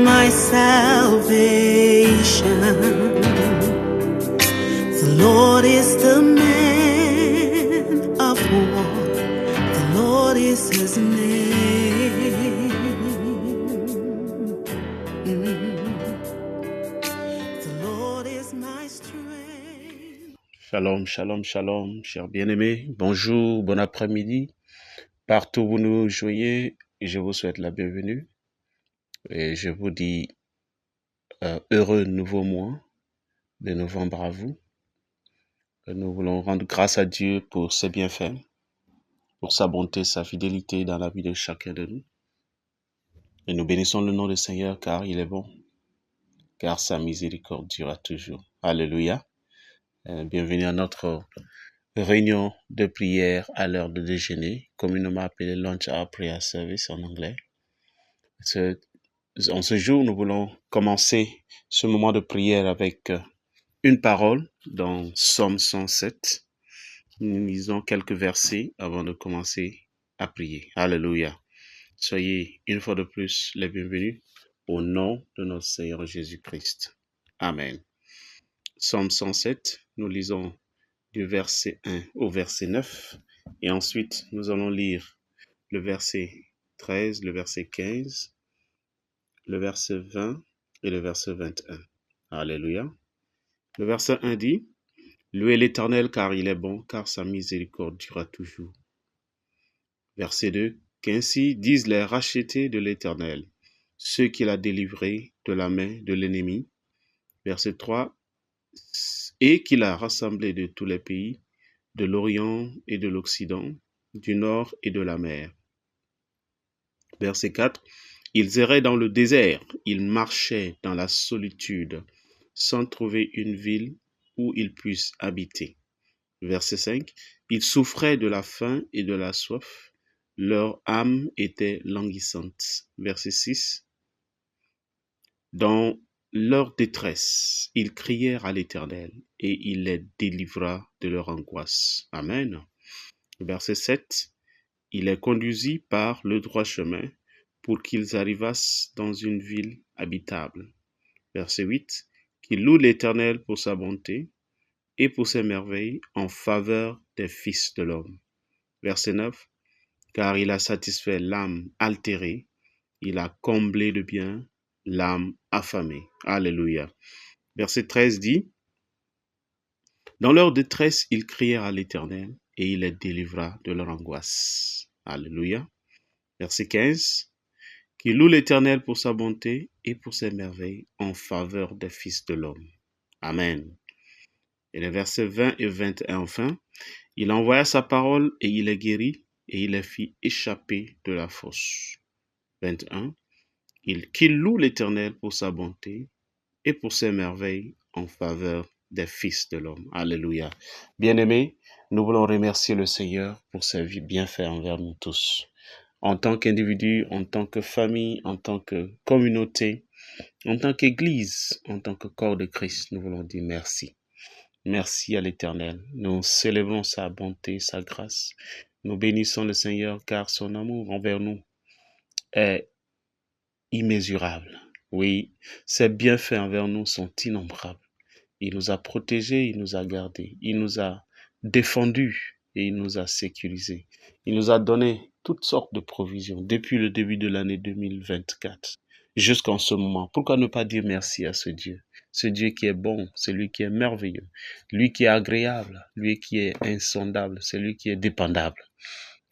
my salvation. The Lord is the man of war. The Lord is his name. The Lord is my strength. Shalom, shalom, shalom, chers bien-aimés. Bonjour, bon après-midi. Partout où vous nous joignez, je vous souhaite la bienvenue. Et je vous dis heureux nouveau mois de novembre à vous. Nous voulons rendre grâce à Dieu pour ses bienfaits, pour sa bonté, sa fidélité dans la vie de chacun de nous. Et nous bénissons le nom du Seigneur car il est bon, car sa miséricorde durera toujours. Alléluia. Bienvenue à notre réunion de prière à l'heure de déjeuner, communément appelée Lunch Hour Prayer Service en anglais. En ce jour, nous voulons commencer ce moment de prière avec une parole dans Psaume 107. Nous lisons quelques versets avant de commencer à prier. Alléluia. Soyez une fois de plus les bienvenus au nom de notre Seigneur Jésus-Christ. Amen. Psaume 107, nous lisons du verset 1 au verset 9 et ensuite nous allons lire le verset 13, le verset 15, le verset 20 et le verset 21. Alléluia. Le verset 1 dit, « Louez l'Éternel car il est bon, car sa miséricorde durera toujours. » Verset 2, « Qu'ainsi disent les rachetés de l'Éternel, ceux qu'il a délivrés de la main de l'ennemi. » Verset 3, « Et qu'il a rassemblés de tous les pays, de l'Orient et de l'Occident, du Nord et de la mer. » Verset 4, « Ils erraient dans le désert, ils marchaient dans la solitude, sans trouver une ville où ils puissent habiter. » Verset 5, « Ils souffraient de la faim et de la soif, leur âme était languissante. » Verset 6, « Dans leur détresse, ils crièrent à l'Éternel, et il les délivra de leur angoisse. » Amen. Verset 7, « Il les conduisit par le droit chemin, pour qu'ils arrivassent dans une ville habitable. » Verset 8, « Qu'il loue l'Éternel pour sa bonté et pour ses merveilles en faveur des fils de l'homme. » Verset 9, « Car il a satisfait l'âme altérée, il a comblé de bien l'âme affamée. » Alléluia. Verset 13 dit, « Dans leur détresse, ils crièrent à l'Éternel et il les délivra de leur angoisse. » Alléluia. Verset 15, « Qu'il loue l'Éternel pour sa bonté et pour ses merveilles en faveur des fils de l'homme. » Amen. Et les versets 20 et 21 enfin, « Il envoya sa parole et il les guérit et il les fit échapper de la fosse. » 21, « Qu'il loue l'Éternel pour sa bonté et pour ses merveilles en faveur des fils de l'homme. » Alléluia. Bien-aimés, nous voulons remercier le Seigneur pour ses bienfaits envers nous tous. En tant qu'individu, en tant que famille, en tant que communauté, en tant qu'Église, en tant que corps de Christ, nous voulons dire merci. Merci à l'Éternel. Nous célébrons sa bonté, sa grâce. Nous bénissons le Seigneur car son amour envers nous est immesurable. Oui, ses bienfaits envers nous sont innombrables. Il nous a protégés, il nous a gardés, il nous a défendus et il nous a sécurisés. Il nous a donné toutes sortes de provisions depuis le début de l'année 2024 jusqu'en ce moment. Pourquoi ne pas dire merci à ce Dieu? Ce Dieu qui est bon, celui qui est merveilleux, lui qui est agréable, lui qui est insondable, celui qui est dépendable.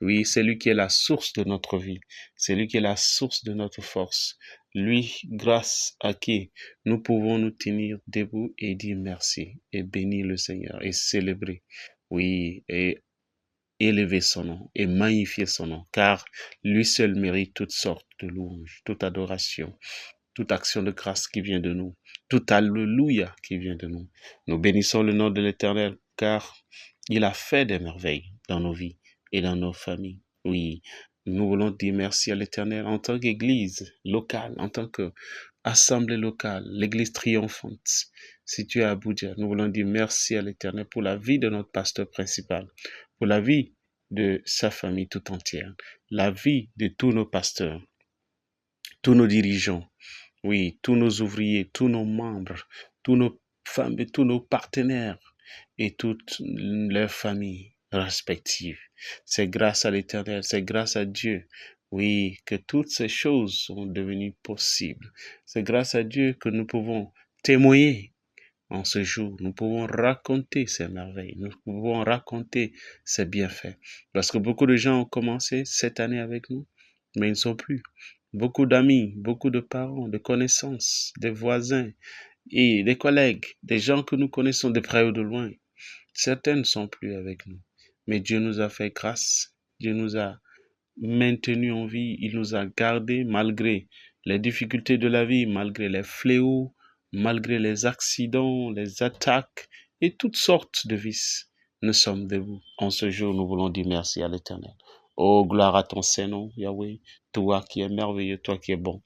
Oui, c'est lui qui est la source de notre vie, c'est lui qui est la source de notre force. Lui, grâce à qui nous pouvons nous tenir debout et dire merci et bénir le Seigneur et célébrer. Oui, et élever son nom et magnifier son nom, car lui seul mérite toutes sortes de louanges, toute adoration, toute action de grâce qui vient de nous, tout alléluia qui vient de nous. Nous bénissons le nom de l'Éternel, car il a fait des merveilles dans nos vies et dans nos familles. Oui, nous voulons dire merci à l'Éternel en tant qu'Église locale, en tant qu'assemblée locale, l'Église triomphante située à Abuja. Nous voulons dire merci à l'Éternel pour la vie de notre pasteur principal, pour la vie de sa famille tout entière, la vie de tous nos pasteurs, tous nos dirigeants, Oui, tous nos ouvriers, tous nos membres, tous nos femmes et tous nos partenaires et toutes leurs familles respectives. C'est grâce à l'Éternel, c'est grâce à Dieu, oui, que toutes ces choses sont devenues possibles. C'est grâce à Dieu que nous pouvons témoigner en ce jour. Nous pouvons raconter ces merveilles, nous pouvons raconter ces bienfaits. Parce que beaucoup de gens ont commencé cette année avec nous, mais ils ne sont plus. Beaucoup d'amis, beaucoup de parents, de connaissances, des voisins et des collègues, des gens que nous connaissons de près ou de loin. Certains ne sont plus avec nous. Mais Dieu nous a fait grâce. Dieu nous a maintenus en vie. Il nous a gardés malgré les difficultés de la vie, malgré les fléaux, malgré les accidents, les attaques et toutes sortes de vices. Nous sommes debout. En ce jour, nous voulons dire merci à l'Éternel. Oh, gloire à ton Saint-Nom, Yahweh, toi qui es merveilleux, toi qui es bon.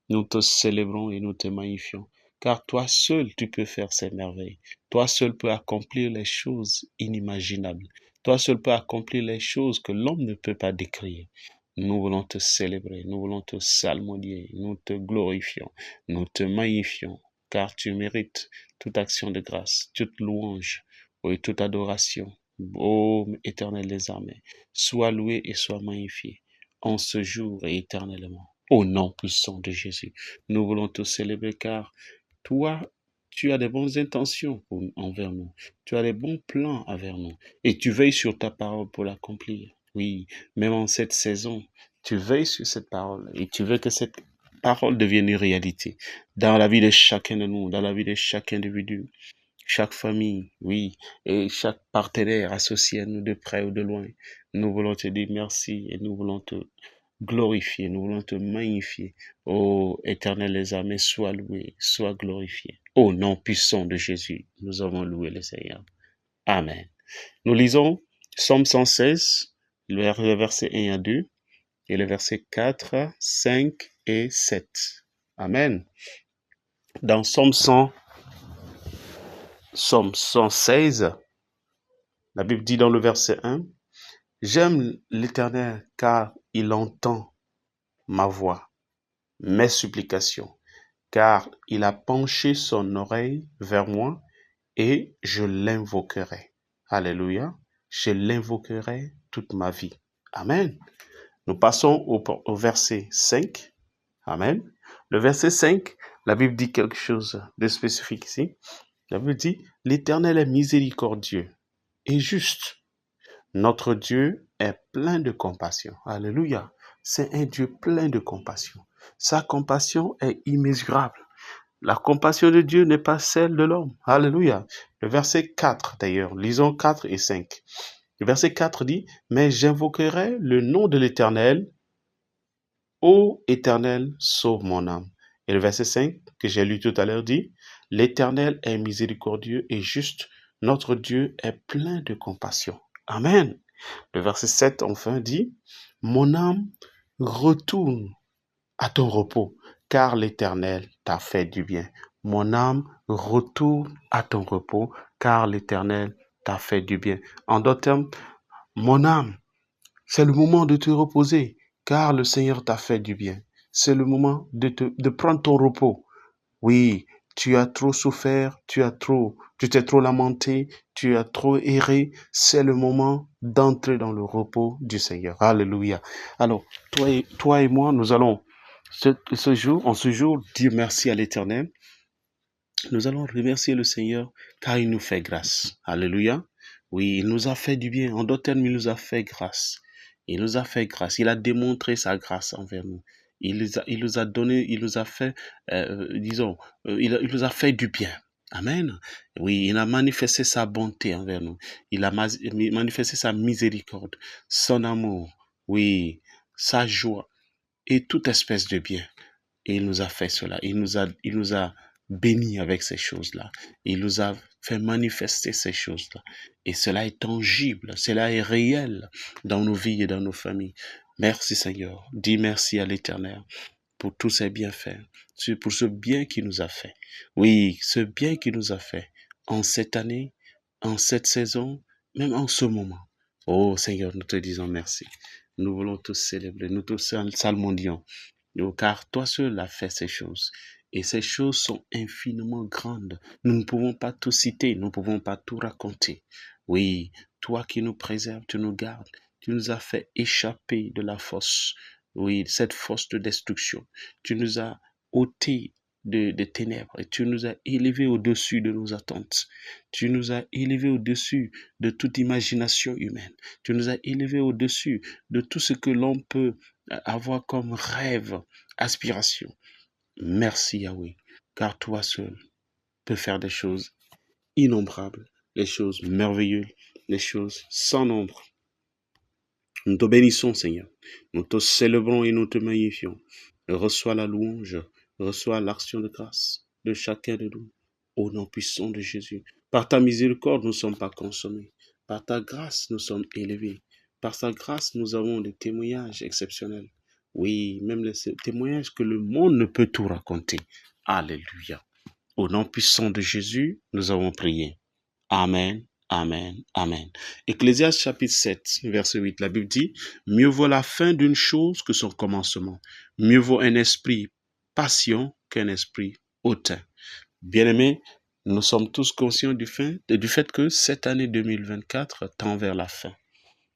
Nous te célébrons et nous te magnifions, car toi seul tu peux faire ces merveilles. Toi seul peux accomplir les choses inimaginables. Toi seul peux accomplir les choses que l'homme ne peut pas décrire. Nous voulons te célébrer, nous voulons te salmodier, nous te glorifions, nous te magnifions, car tu mérites toute action de grâce, toute louange, et toute adoration. Ô Éternel des armées, sois loué et sois magnifié en ce jour et éternellement. Au nom puissant de Jésus, nous voulons te célébrer car toi, tu as des bonnes intentions envers nous. Tu as des bons plans envers nous. Et tu veilles sur ta parole pour l'accomplir. Oui, même en cette saison, tu veilles sur cette parole et tu veux que cette parole devienne une réalité dans la vie de chacun de nous, dans la vie de chaque individu, chaque famille, oui, et chaque partenaire associé à nous de près ou de loin. Nous voulons te dire merci et nous voulons te glorifier, nous voulons te magnifier. Ô Éternel des armées, sois loué, sois glorifié. Au nom puissant de Jésus, nous avons loué le Seigneur. Amen. Nous lisons Psaume 116, le verset 1 à 2 et le verset 4, 5 et 7. Amen. Dans Psaume 116, la Bible dit dans le verset 1, « J'aime l'Éternel car il entend ma voix, mes supplications, car il a penché son oreille vers moi et je l'invoquerai. » Alléluia. Je l'invoquerai toute ma vie. Amen. Nous passons au verset 5. Amen. Le verset 5, la Bible dit quelque chose de spécifique ici. La Bible dit, « L'Éternel est miséricordieux et juste. Notre Dieu est plein de compassion. » Alléluia. C'est un Dieu plein de compassion. Sa compassion est immesurable. La compassion de Dieu n'est pas celle de l'homme. Alléluia. Le verset 4 d'ailleurs, lisons 4 et 5. Le verset 4 dit, « Mais j'invoquerai le nom de l'Éternel. Ô Éternel, sauve mon âme. » Et le verset 5 que j'ai lu tout à l'heure dit, « L'Éternel est miséricordieux et juste. Notre Dieu est plein de compassion. » Amen. Le verset 7 enfin dit, « Mon âme retourne à ton repos, car l'Éternel t'a fait du bien. » Mon âme retourne à ton repos, car l'Éternel t'a fait du bien. En d'autres termes, mon âme, c'est le moment de te reposer, car le Seigneur t'a fait du bien. C'est le moment de prendre ton repos. Oui, tu as trop souffert, tu t'es trop lamenté, tu as trop erré. C'est le moment d'entrer dans le repos du Seigneur. Alléluia. Alors, toi et moi, nous allons en ce jour, dire merci à l'Éternel. Nous allons remercier le Seigneur car il nous fait grâce. Alléluia. Oui, il nous a fait du bien. En d'autres termes, il nous a fait grâce. Il nous a fait grâce. Il a démontré sa grâce envers nous. Il nous a donné, il nous a fait, il nous a fait du bien. Amen. Oui, il a manifesté sa bonté envers nous. Il a manifesté sa miséricorde, son amour, oui, sa joie et toute espèce de bien. Et il nous a fait cela. Il nous a bénis avec ces choses-là. Il nous a fait manifester ces choses-là. Et cela est tangible, cela est réel dans nos vies et dans nos familles. Merci Seigneur. Dis merci à l'Éternel pour tous ses bienfaits, pour ce bien qu'il nous a fait. Oui, ce bien qu'il nous a fait en cette année, en cette saison, même en ce moment. Oh Seigneur, nous te disons merci. Nous voulons te célébrer, nous te salmodions. Car toi seul as fait ces choses. Et ces choses sont infiniment grandes. Nous ne pouvons pas tout citer, nous ne pouvons pas tout raconter. Oui, toi qui nous préserves, tu nous gardes, tu nous as fait échapper de la fosse. Oui, cette fosse de destruction. Tu nous as ôtés des ténèbres et tu nous as élevés au-dessus de nos attentes. Tu nous as élevés au-dessus de toute imagination humaine. Tu nous as élevés au-dessus de tout ce que l'on peut avoir comme rêve, aspiration. Merci Yahweh, car toi seul peux faire des choses innombrables, les choses merveilleuses, les choses sans nombre. Nous te bénissons, Seigneur. Nous te célébrons et nous te magnifions. Reçois la louange, reçois l'action de grâce de chacun de nous. Au nom puissant de Jésus. Par ta miséricorde, nous ne sommes pas consommés. Par ta grâce, nous sommes élevés. Par ta grâce, nous avons des témoignages exceptionnels. Oui, même les témoignages que le monde ne peut tout raconter. Alléluia. Au nom puissant de Jésus, nous avons prié. Amen, amen, amen. Ecclésiaste chapitre 7, verset 8, la Bible dit, « Mieux vaut la fin d'une chose que son commencement. Mieux vaut un esprit patient qu'un esprit hautain. » Bien-aimés, nous sommes tous conscients du fait que cette année 2024 tend vers la fin.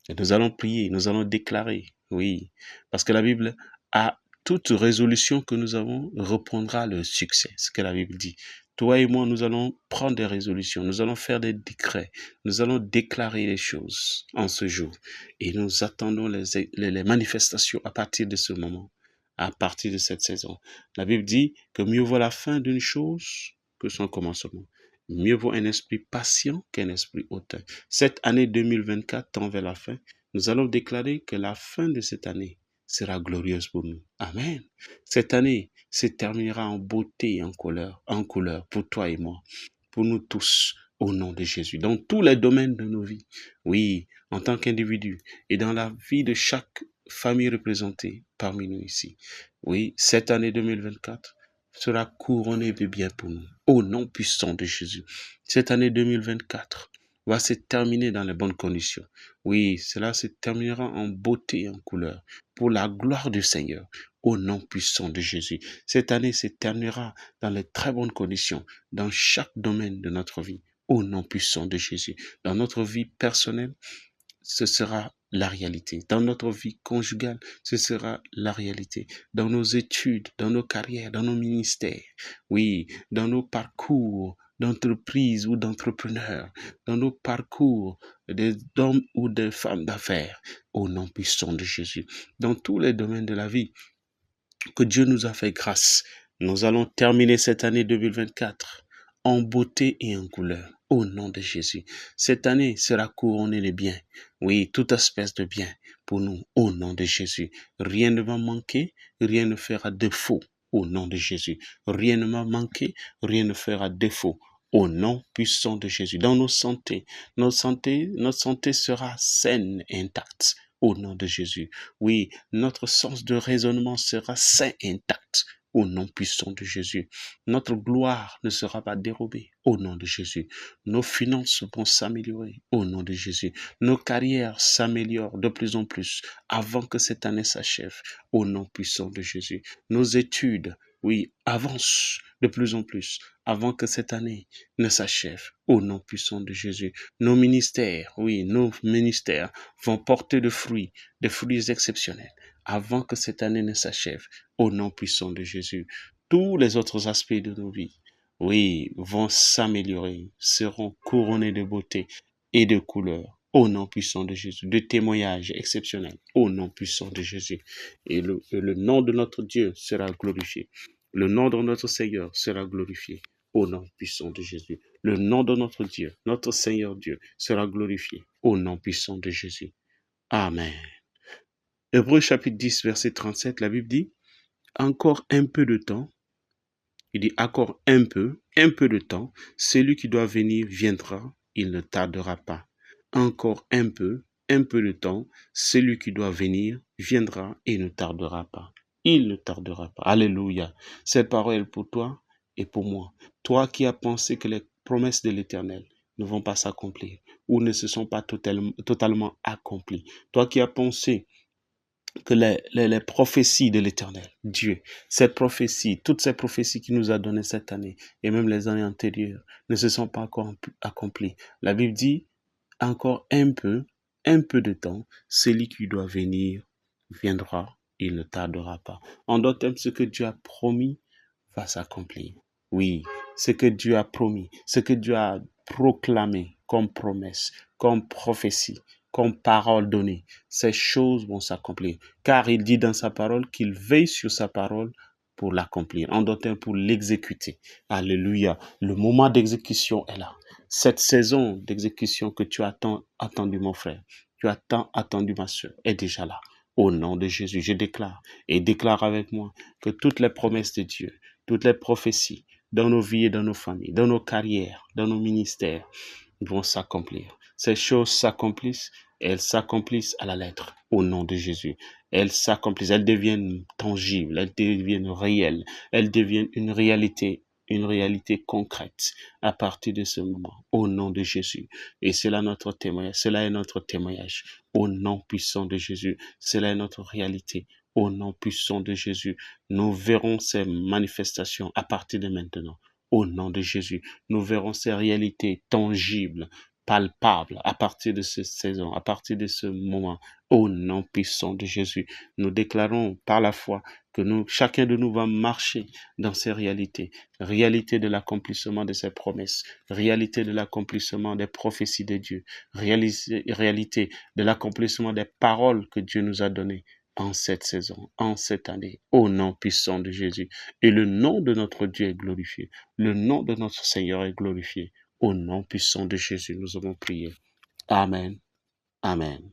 Et nous allons prier, nous allons déclarer, oui, parce que la Bible a toute résolution que nous avons reprendra le succès, ce que la Bible dit. Toi et moi, nous allons prendre des résolutions, nous allons faire des décrets, nous allons déclarer les choses en ce jour. Et nous attendons les manifestations à partir de ce moment, à partir de cette saison. La Bible dit que mieux vaut la fin d'une chose que son commencement. Mieux vaut un esprit patient qu'un esprit hautain. Cette année 2024 tend vers la fin. Nous allons déclarer que la fin de cette année sera glorieuse pour nous. Amen. Cette année se terminera en beauté et en couleur pour toi et moi, pour nous tous, au nom de Jésus, dans tous les domaines de nos vies. Oui, en tant qu'individu et dans la vie de chaque famille représentée parmi nous ici. Oui, cette année 2024 sera couronnée de bien pour nous, au nom puissant de Jésus. Cette année 2024 va se terminer dans les bonnes conditions. Oui, cela se terminera en beauté et en couleur, pour la gloire du Seigneur, au nom puissant de Jésus. Cette année se terminera dans les très bonnes conditions, dans chaque domaine de notre vie, au nom puissant de Jésus. Dans notre vie personnelle, ce sera la réalité. Dans notre vie conjugale, ce sera la réalité. Dans nos études, dans nos carrières, dans nos ministères, oui, dans nos parcours d'entreprise ou d'entrepreneurs, dans nos parcours d'hommes ou de femmes d'affaires, au nom puissant de Jésus. Dans tous les domaines de la vie, que Dieu nous a fait grâce. Nous allons terminer cette année 2024 en beauté et en couleur, au nom de Jésus. Cette année sera couronnée de bien. Oui, toute espèce de bien pour nous, au nom de Jésus. Rien ne va manquer, rien ne fera défaut, au nom de Jésus. Rien ne va manquer, rien ne fera défaut, au nom puissant de Jésus. Dans nos santé, notre santé sera saine et intacte, au nom de Jésus. Oui, notre sens de raisonnement sera sain et intact, au nom puissant de Jésus. Notre gloire ne sera pas dérobée, au nom de Jésus. Nos finances vont s'améliorer, au nom de Jésus. Nos carrières s'améliorent de plus en plus avant que cette année s'achève, au nom puissant de Jésus. Nos études, oui, avancent de plus en plus avant que cette année ne s'achève, au nom puissant de Jésus. Nos ministères, oui, nos ministères vont porter des fruits exceptionnels avant que cette année ne s'achève, au nom puissant de Jésus. Tous les autres aspects de nos vies, oui, vont s'améliorer, seront couronnés de beauté et de couleur, au nom puissant de Jésus, de témoignages exceptionnels, au nom puissant de Jésus. Et le nom de notre Dieu sera glorifié. Le nom de notre Seigneur sera glorifié, au nom puissant de Jésus. Le nom de notre Dieu, notre Seigneur Dieu, sera glorifié, au nom puissant de Jésus. Amen. Hébreux chapitre 10, verset 37, la Bible dit, encore un peu de temps, il dit encore un peu de temps, celui qui doit venir viendra, il ne tardera pas. Encore un peu de temps, celui qui doit venir viendra et ne tardera pas. Il ne tardera pas. Alléluia. Cette parole est pour toi et pour moi. Toi qui as pensé que les promesses de l'Éternel ne vont pas s'accomplir ou ne se sont pas totalement accomplies. Toi qui as pensé que les prophéties de l'Éternel, Dieu, cette prophétie, toutes ces prophéties qu'il nous a données cette année, et même les années antérieures, ne se sont pas encore accomplies. La Bible dit, encore un peu de temps, celui qui doit venir viendra, il ne tardera pas. En d'autres termes, ce que Dieu a promis va s'accomplir. Oui, ce que Dieu a promis, ce que Dieu a proclamé comme promesse, comme prophétie, comme parole donnée, ces choses vont s'accomplir. Car il dit dans sa parole qu'il veille sur sa parole pour l'accomplir, en d'autres termes pour l'exécuter. Alléluia. Le moment d'exécution est là. Cette saison d'exécution que tu as tant attendu, mon frère, tu as tant attendu, ma soeur, est déjà là. Au nom de Jésus, je déclare et déclare avec moi que toutes les promesses de Dieu, toutes les prophéties dans nos vies et dans nos familles, dans nos carrières, dans nos ministères, vont s'accomplir. Ces choses s'accomplissent et elles s'accomplissent à la lettre, au nom de Jésus. Elles s'accomplissent, elles deviennent tangibles, elles deviennent réelles, elles deviennent une réalité concrète à partir de ce moment, au nom de Jésus. Et cela est notre témoignage, au nom puissant de Jésus. Cela est notre réalité, au nom puissant de Jésus. Nous verrons ces manifestations à partir de maintenant. Au nom de Jésus, nous verrons ces réalités tangibles, palpables à partir de cette saison, à partir de ce moment. Au nom puissant de Jésus, nous déclarons par la foi que chacun de nous va marcher dans ces réalités. Réalité de l'accomplissement de ses promesses, réalité de l'accomplissement des prophéties de Dieu, réalité de l'accomplissement des paroles que Dieu nous a données en cette saison, en cette année, au nom puissant de Jésus. Et le nom de notre Dieu est glorifié. Le nom de notre Seigneur est glorifié. Au nom puissant de Jésus, nous avons prié. Amen, amen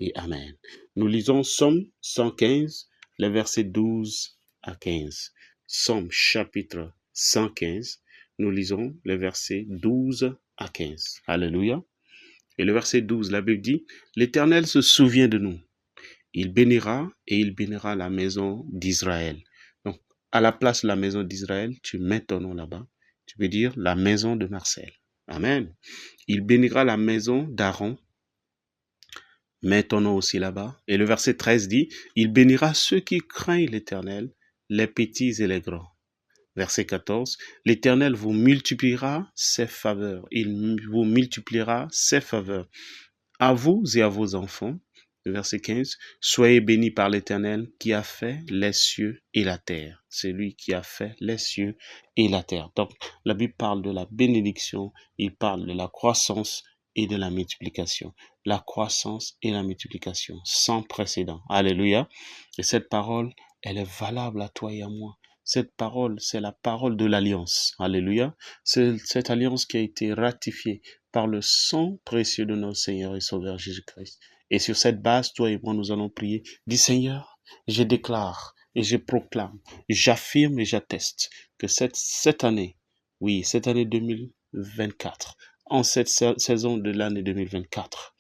et amen. Nous lisons Somme 115, les versets 12 à 15. Somme chapitre 115, nous lisons les versets 12 à 15. Alléluia. Et le verset 12, la Bible dit, « L'Éternel se souvient de nous. Il bénira et il bénira la maison d'Israël. » Donc, à la place de la maison d'Israël, tu mets ton nom là-bas. Tu peux dire la maison de Marcel. Amen. Il bénira la maison d'Aaron. Mets ton nom aussi là-bas. Et le verset 13 dit, il bénira ceux qui craignent l'Éternel, les petits et les grands. Verset 14, l'Éternel vous multipliera ses faveurs. Il vous multipliera ses faveurs. À vous et à vos enfants. Verset 15, soyez bénis par l'Éternel qui a fait les cieux et la terre. C'est lui qui a fait les cieux et la terre. Donc, la Bible parle de la bénédiction, il parle de la croissance et de la multiplication. La croissance et la multiplication sans précédent. Alléluia. Et cette parole, elle est valable à toi et à moi. Cette parole, c'est la parole de l'alliance. Alléluia. C'est cette alliance qui a été ratifiée par le sang précieux de notre Seigneur et Sauveur Jésus-Christ. Et sur cette base, toi et moi, nous allons prier. Dis Seigneur, je déclare et je proclame, j'affirme et j'atteste que cette année, oui, cette année 2024, en cette saison de l'année 2024,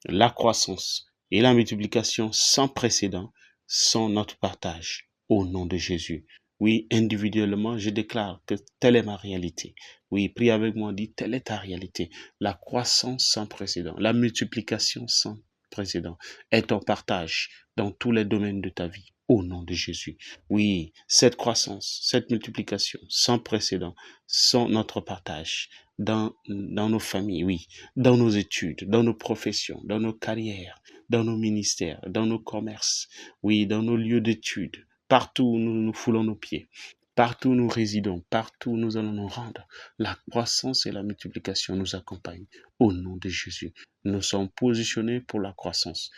la croissance et la multiplication sans précédent sont notre partage au nom de Jésus. Oui, individuellement, je déclare que telle est ma réalité. Oui, prie avec moi, dis, telle est ta réalité. La croissance sans précédent, la multiplication sans précédent est ton partage dans tous les domaines de ta vie, au nom de Jésus. Oui, cette croissance, cette multiplication sans précédent sont notre partage dans nos familles, oui, dans nos études, dans nos professions, dans nos carrières, dans nos ministères, dans nos commerces, oui, dans nos lieux d'études, partout où nous foulons nos pieds. Partout où nous résidons, partout où nous allons nous rendre, la croissance et la multiplication nous accompagnent. Au nom de Jésus, nous sommes positionnés pour la croissance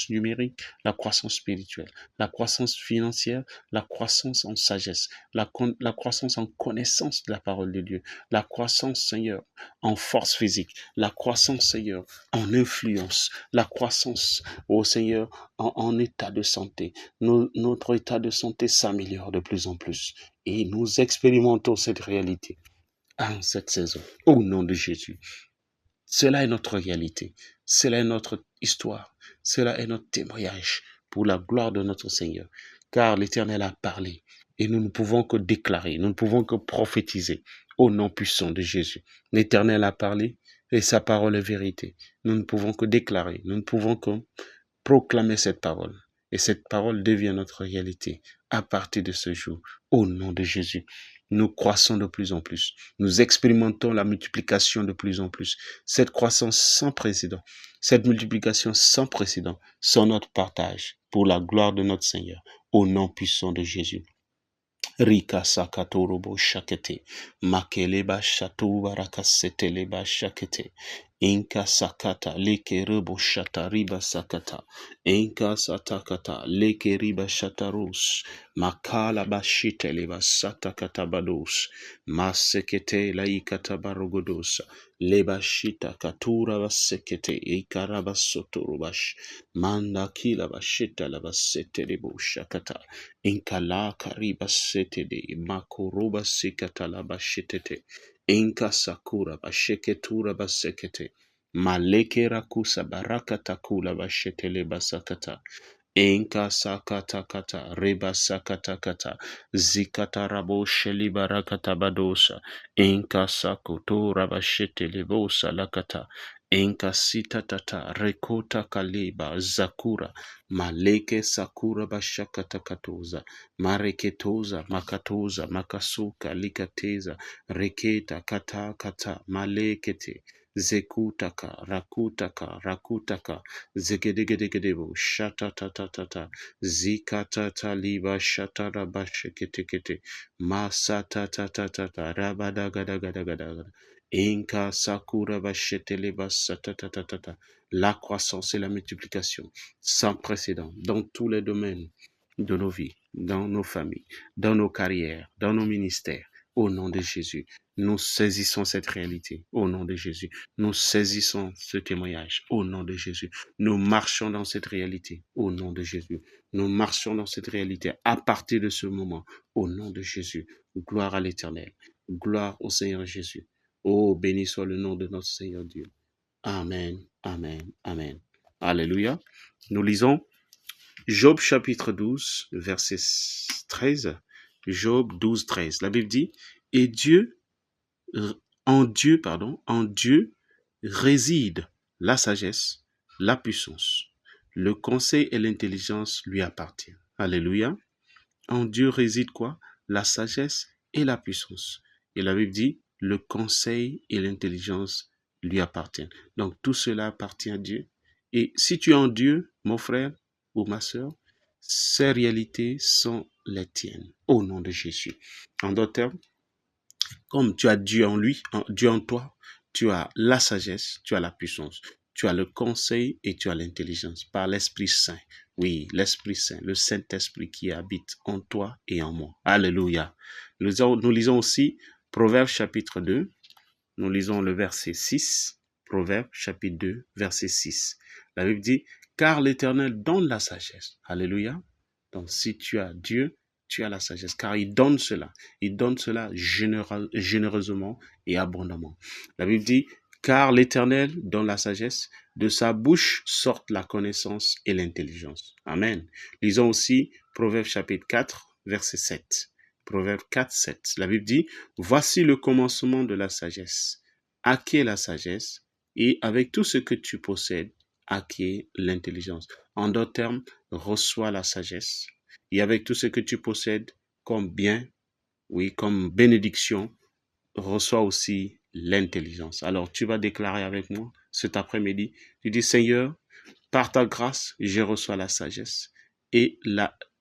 numérique, la croissance spirituelle, la croissance financière, la croissance en sagesse, la croissance en connaissance de la parole de Dieu, la croissance, Seigneur, en force physique, la croissance, Seigneur, en influence, la croissance, oh Seigneur, en état de santé. Notre état de santé s'améliore de plus en plus et nous expérimentons cette réalité en cette saison, au nom de Jésus. Cela est notre réalité, cela est notre histoire, cela est notre témoignage pour la gloire de notre Seigneur, car l'Éternel a parlé et nous ne pouvons que déclarer, nous ne pouvons que prophétiser au nom puissant de Jésus. L'Éternel a parlé et sa parole est vérité. Nous ne pouvons que déclarer, nous ne pouvons que proclamer cette parole et cette parole devient notre réalité à partir de ce jour. Au nom de Jésus, nous croissons de plus en plus. Nous expérimentons la multiplication de plus en plus. Cette croissance sans précédent, cette multiplication sans précédent sont notre partage pour la gloire de notre Seigneur. Au nom puissant de Jésus. Rika sakatorobo shakete, makeleba shatuba rakaseteleba shakete, inka sakata leke rebo shatariba sakata, inka satakata leke riba shatarus, makala bashiteleba satakata bados, masekete laikata barogodosa, leba shita katura basekete, ikaraba sotorobash, manda kila bashita labasete lebo shakata, Inkala kariba setede makuruba sikatala bashetete inka sakura basheketura basekete maleke rakusa baraka takula bashetele basakata inka sakata kata reba sakata kata zikata rabo sheli barakata badosa inka sakutura bashetele bosa lakata inka sita tata rekota kaliba zakura maleke sakura bashakata katoza mareketoza makatoza makasuka likateza reketa kata kata malekete zekutaka rakutaka zegedegedegedebo shatatatata zikatata liba shatara basheketekete masatatatata rabadagadagadagadagada inka sakura bashetele basatatatata la croissance et la multiplication sans précédent dans tous les domaines de nos vies, dans nos familles, dans nos carrières, dans nos ministères. Au nom de Jésus, nous saisissons cette réalité. Au nom de Jésus, nous saisissons ce témoignage. Au nom de Jésus, nous marchons dans cette réalité. Au nom de Jésus, nous marchons dans cette réalité à partir de ce moment. Au nom de Jésus, gloire à l'Éternel. Gloire au Seigneur Jésus. Oh, béni soit le nom de notre Seigneur Dieu. Amen, amen, amen. Alléluia. Nous lisons Job chapitre 12, verset 13. Job 12, 13. La Bible dit, et en Dieu réside la sagesse, la puissance. Le conseil et l'intelligence lui appartiennent. Alléluia. En Dieu réside quoi? La sagesse et la puissance. Et la Bible dit, le conseil et l'intelligence lui appartiennent. Donc tout cela appartient à Dieu. Et si tu es en Dieu, mon frère ou ma sœur, ces réalités sont les tiennes. Au nom de Jésus. En d'autres termes, comme tu as Dieu en lui, Dieu en toi, tu as la sagesse, tu as la puissance, tu as le conseil et tu as l'intelligence par l'Esprit Saint. Oui, l'Esprit Saint, le Saint-Esprit qui habite en toi et en moi. Alléluia. Nous lisons aussi Proverbes chapitre 2. Nous lisons le verset 6. Proverbes chapitre 2, verset 6. La Bible dit, car l'Éternel donne la sagesse. Alléluia. Donc si tu as Dieu, tu as la sagesse, car il donne cela. Il donne cela généreusement et abondamment. La Bible dit, car l'Éternel donne la sagesse, de sa bouche sortent la connaissance et l'intelligence. Amen. Lisons aussi Proverbes chapitre 4, verset 7. Proverbes 4, 7. La Bible dit, voici le commencement de la sagesse. Acquiers la sagesse et avec tout ce que tu possèdes, acquiers l'intelligence. En d'autres termes, reçois la sagesse. Et avec tout ce que tu possèdes comme bien, oui, comme bénédiction, reçois aussi l'intelligence. Alors, tu vas déclarer avec moi cet après-midi. Tu dis, Seigneur, par ta grâce, je reçois la sagesse et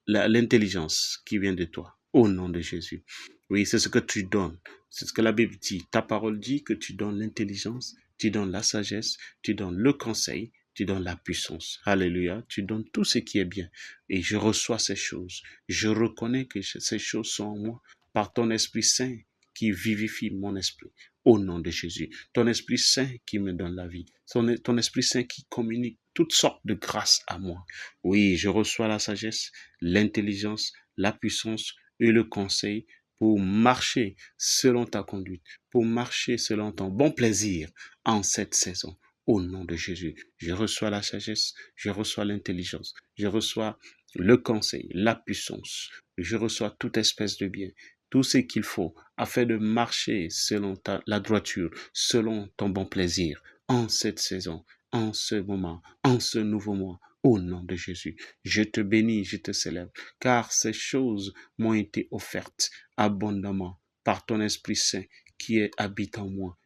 l'intelligence qui vient de toi. Au nom de Jésus. Oui, c'est ce que tu donnes. C'est ce que la Bible dit. Ta parole dit que tu donnes l'intelligence, tu donnes la sagesse, tu donnes le conseil, tu donnes la puissance. Alléluia. Tu donnes tout ce qui est bien. Et je reçois ces choses. Je reconnais que ces choses sont en moi par ton Esprit Saint qui vivifie mon esprit. Au nom de Jésus. Ton Esprit Saint qui me donne la vie. Ton Esprit Saint qui communique toutes sortes de grâces à moi. Oui, je reçois la sagesse, l'intelligence, la puissance et le conseil pour marcher selon ta conduite, pour marcher selon ton bon plaisir en cette saison. Au nom de Jésus, je reçois la sagesse, je reçois l'intelligence, je reçois le conseil, la puissance, je reçois toute espèce de bien, tout ce qu'il faut afin de marcher selon la droiture, selon ton bon plaisir en cette saison, en ce moment, en ce nouveau mois. Au nom de Jésus, je te bénis, je te célèbre, car ces choses m'ont été offertes abondamment par ton Esprit Saint habite en moi,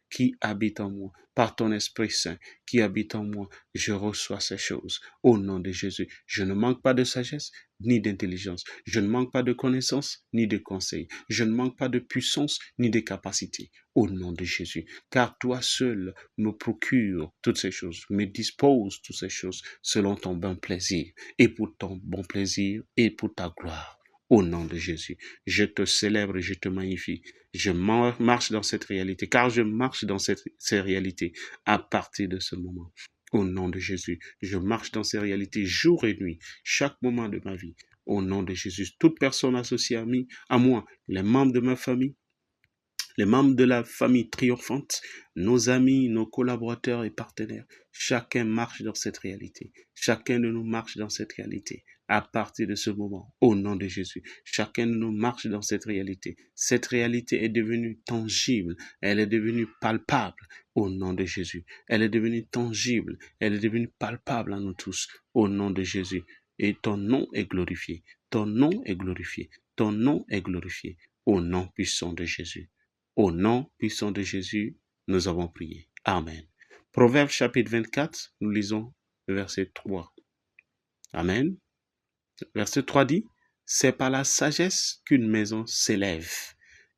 par ton Esprit Saint qui habite en moi, je reçois ces choses. Au nom de Jésus, je ne manque pas de sagesse ni d'intelligence. Je ne manque pas de connaissance ni de conseil. Je ne manque pas de puissance ni de capacité. Au nom de Jésus, car toi seul me procure toutes ces choses, me dispose toutes ces choses selon ton bon plaisir et pour ton bon plaisir et pour ta gloire. Au nom de Jésus, je te célèbre et je te magnifie. Je marche dans cette réalité, car je marche dans ces réalités à partir de ce moment. Au nom de Jésus, je marche dans ces réalités jour et nuit, chaque moment de ma vie. Au nom de Jésus, toute personne associée à moi, les membres de ma famille, les membres de la famille triomphante, nos amis, nos collaborateurs et partenaires, chacun marche dans cette réalité. Chacun de nous marche dans cette réalité. À partir de ce moment, au nom de Jésus, chacun de nous marche dans cette réalité. Cette réalité est devenue tangible, elle est devenue palpable au nom de Jésus. Elle est devenue tangible, elle est devenue palpable à nous tous au nom de Jésus. Et ton nom est glorifié, ton nom est glorifié, ton nom est glorifié au nom puissant de Jésus. Au nom puissant de Jésus, nous avons prié. Amen. Proverbe chapitre 24, nous lisons le verset 3. Amen. Verset 3 dit, c'est par la sagesse qu'une maison s'élève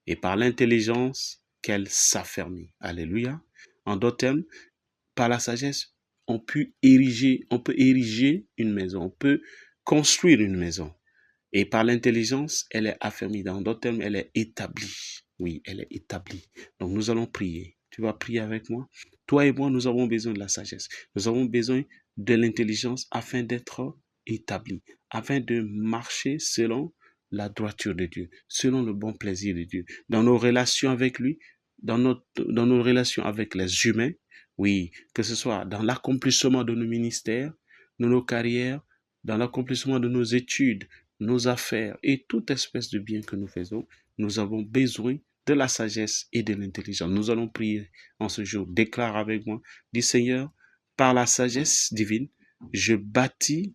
et par l'intelligence qu'elle s'affermit. Alléluia. En d'autres termes, par la sagesse, on peut ériger une maison, on peut construire une maison. Et par l'intelligence, elle est affermie. Dans d'autres termes, elle est établie. Oui, elle est établie. Donc nous allons prier. Tu vas prier avec moi. Toi et moi, nous avons besoin de la sagesse. Nous avons besoin de l'intelligence afin d'être établis, afin de marcher selon la droiture de Dieu, selon le bon plaisir de Dieu. Dans nos relations avec lui, dans nos relations avec les humains, oui, que ce soit dans l'accomplissement de nos ministères, de nos carrières, dans l'accomplissement de nos études, nos affaires et toute espèce de bien que nous faisons, nous avons besoin de la sagesse et de l'intelligence. Nous allons prier en ce jour. Déclare avec moi, dis Seigneur, par la sagesse divine, je bâtis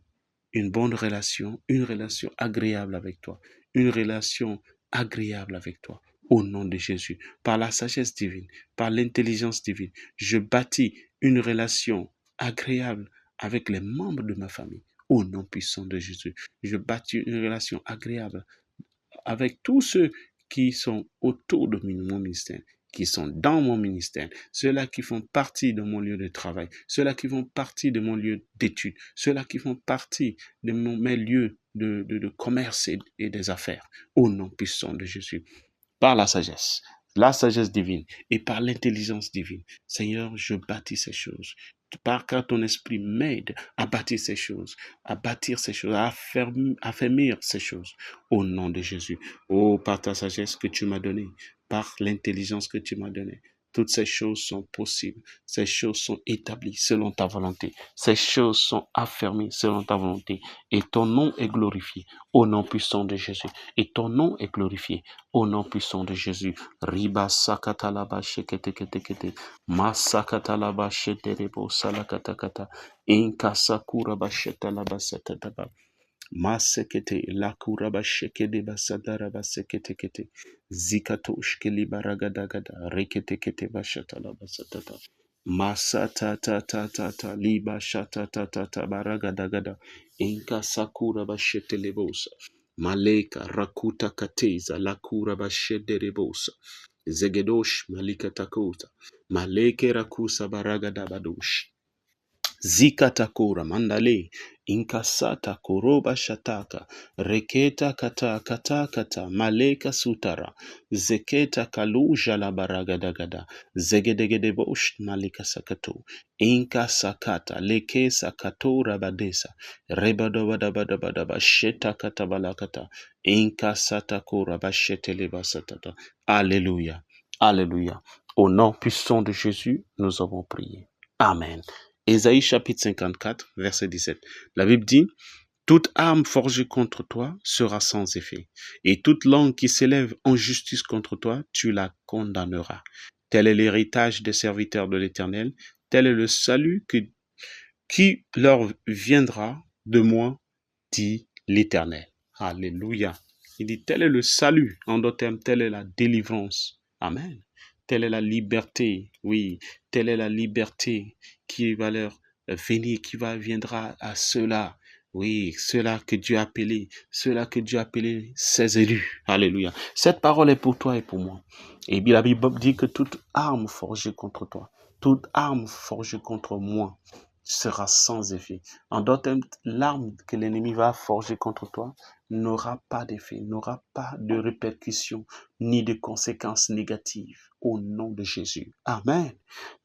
une bonne relation, une relation agréable avec toi, une relation agréable avec toi. Au nom de Jésus, par la sagesse divine, par l'intelligence divine, je bâtis une relation agréable avec les membres de ma famille. Au nom puissant de Jésus, je bâtis une relation agréable avec tous ceux qui sont autour de mon ministère, qui sont dans mon ministère, ceux-là qui font partie de mon lieu de travail, ceux-là qui font partie de mon lieu d'études, ceux-là qui font partie de mes lieux de commerce et des affaires. Au nom puissant de Jésus, par la sagesse divine et par l'intelligence divine. Seigneur, je bâtis ces choses. Car ton esprit m'aide à bâtir ces choses, à affermir ces choses. Au nom de Jésus. Oh, par ta sagesse que tu m'as donnée, par l'intelligence que tu m'as donnée, toutes ces choses sont possibles. Ces choses sont établies selon ta volonté. Ces choses sont affermies selon ta volonté. Et ton nom est glorifié au nom puissant de Jésus. Et ton nom est glorifié au nom puissant de Jésus. Riba sakatalaba sheketekete. Masakatalaba sheterebo salakatakata. Inka sakura bashetalaba satataba. Masekete la kuraba shekede basadara basekete kete zikatosh keli baragadagada rekete kete bashatala basatata masata ta ta ta ta liba shata ta ta ta baragadagada inka sakura bashete lebosa maleka rakuta kateza la kura bashede lebosa zegedosh malika takota maleke rakusa baragadabadosh Zikatakura mandale inkasata koroba shataka reketa kata kata kata maleka sutara zeketa kaluja la baragadagada zegedegede bosh malika sakato inkasakata leke sakatora badesa rebadabadabadabadaba sheta katabalakata inkasata kora bashetele basatata. Alléluia. Alléluia. Au nom puissant de Jésus, nous avons prié. Amen. Ésaïe chapitre 54, verset 17. La Bible dit, « Toute arme forgée contre toi sera sans effet, et toute langue qui s'élève en justice contre toi, tu la condamneras. Tel est l'héritage des serviteurs de l'Éternel, tel est le salut qui leur viendra de moi, dit l'Éternel. Alléluia. Il dit, tel est le salut. En d'autres termes, telle est la délivrance. Amen. Telle est la liberté. Oui, telle est la liberté qui va leur venir, viendra à ceux-là. Oui, ceux-là que Dieu a appelés, ses élus. Alléluia. Cette parole est pour toi et pour moi. Et bien la Bible dit que toute arme forgée contre toi, toute arme forgée contre moi sera sans effet. En d'autres termes, l'arme que l'ennemi va forger contre toi n'aura pas d'effet, n'aura pas de répercussions ni de conséquences négatives au nom de Jésus. Amen.